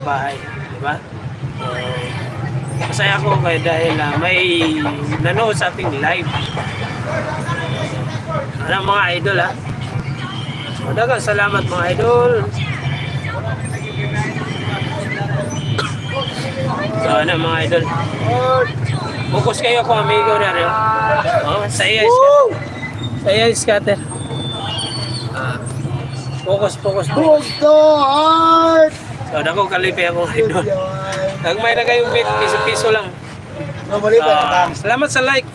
bahay, di ba? So, masaya ako kayo dahil may nanood sa ating live. Ano mga idol ha? So, dagang salamat mga idol. So ano mga idol? Focus kayo ko amigo na rin. Oh, saya scatter. Focus. Gusto heart! So dako kalipi ako idol. Nagmay na kayong piso-piso lang. Salamat sa like.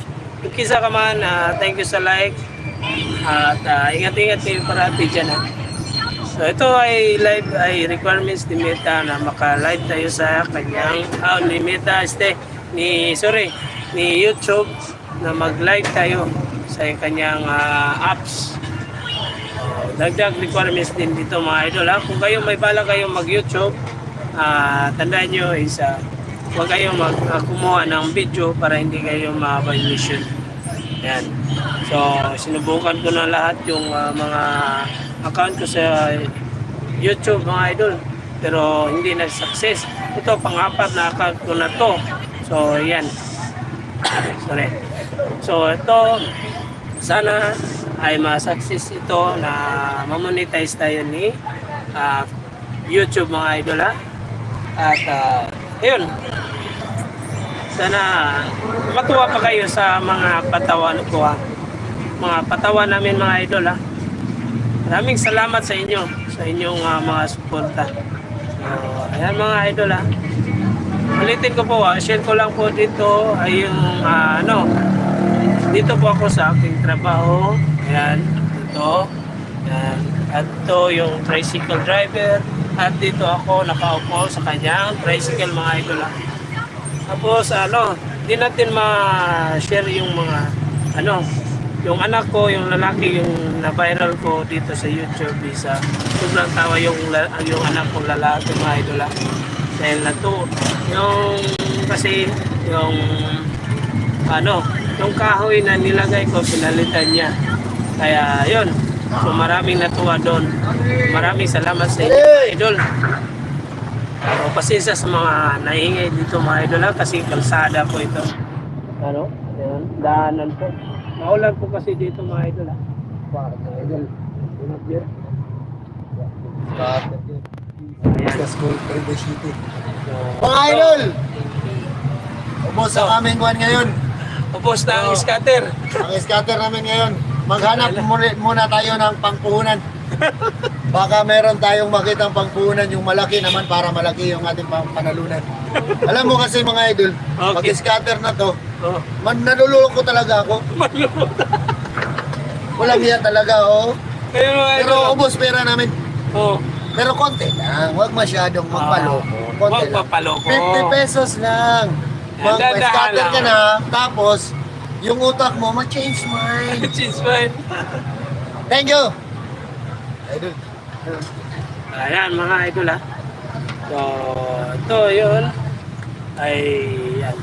Kisa ka man, thank you sa like. At ingat-ingat kayo parati dyan. So ito ay live ay requirements ni Meta na maka-live tayo sa kanyang ni Meta ni YouTube na mag-live tayo sa kanyang apps. Dagdag requirements din dito mga idol ha. Kung kayo may bala kayong mag-YouTube, tandaan nyo is huwag kayong kumuha ng video para hindi kayo ma-violation. Yan. So sinubukan ko na lahat yung mga account ko sa YouTube mga idol, pero hindi nag-success. Ito pang-apat na account ko na to. So yan. Sorry. So ito sana ay ma-success ito na ma-monetize tayo ni YouTube mga idol ha. At yun, sana matuwa pa kayo sa mga patawan ko ha. Mga patawan namin mga idol ha. Maraming salamat sa inyo, sa inyong mga suporta. So, ayan mga idol ha. Ulitin ko po, share ko lang po dito ay yung dito po ako sa aking trabaho. Ayan, ito. Ayan. At ito yung tricycle driver. At dito ako nakaupo sa kanyang tricycle mga idol ha. Tapos di natin ma-share yung mga yung anak ko, yung lalaki, yung na-viral ko dito sa YouTube isa. Sobrang tawa yung anak kong lalaki mga idol ha. Dahil na to, yung kasi yung yung kahoy na nilagay ko, pinalitan niya. Kaya yun, so maraming natuwa doon. Maraming salamat sa inyo mga idol. So, pasensya sa mga naingay dito mga idol ha, kasi kalsada po ito. Yan, daanan po. Naulan po kasi dito mga idol ha. Idol. Mga idol! Ubos ang aming kuhan ngayon. Ubos na ang scatter. Ang scatter namin ngayon. Maghanap muna tayo ng pangpuhunan. Baka meron tayong makitang pangpuhunan yung malaki naman para malaki yung ating panalunan. Alam mo kasi mga idol, Okay. pag-scatter na to, Oh. naluloko talaga ako. Walang hiya talaga, oh. Kayo mga idol. Pero ubos pera namin. Oh. Pero konti lang, huwag masyadong magpaloko. Konti lang. Magpapaloko. 50 pesos lang. Mag-scatter ka na, tapos yung utak mo ma-change mind. Cheese fine. Thank you. Idol. Ayan mga idol ha. So ito yun ay yan.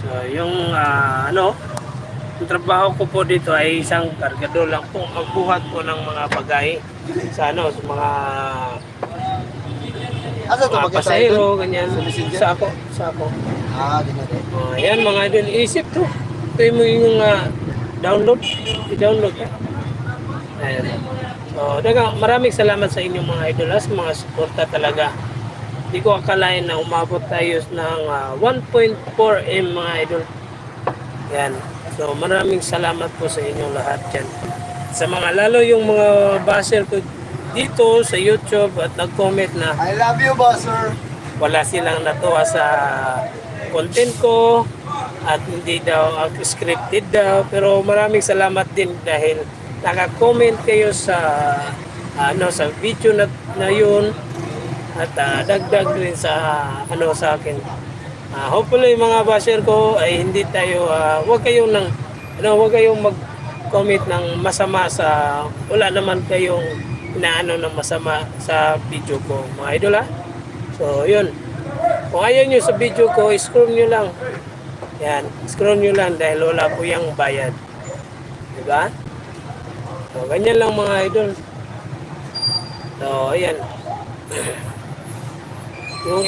So yung yung trabaho ko po dito ay isang kargador lang po. Magbuhat po ng mga bagay sa sa mga Asa to mga pasahero, ganyan. Sako. Di na din. Ayan mga idol, isip to. Ito mo yung download. I-download ka. Ayan. So, maraming salamat sa inyong mga idol, sa mga suporta talaga. Hindi ko akalain na umabot tayo ng 1.4 M mga idol. Yan. So, maraming salamat po sa inyong lahat dyan. Sa mga lalo yung mga basher ko dito sa YouTube at nag-comment na I love you, bosser. wala silang natuwa sa content ko at hindi daw scripted daw, pero maraming salamat din dahil naka-comment kayo sa sa video na yun at dagdag rin sa sa akin. Hopefully mga basher ko ay hindi tayo wag kayong mag-comment ng masama sa wala naman kayong inaano ng masama sa video ko mga idol ha. So yun, kung ayaw nyo sa video ko, scroll nyo lang. Yan, scroll nyo lang dahil wala po yung bayad, diba? So ganyan lang mga idol. So ayan. Yung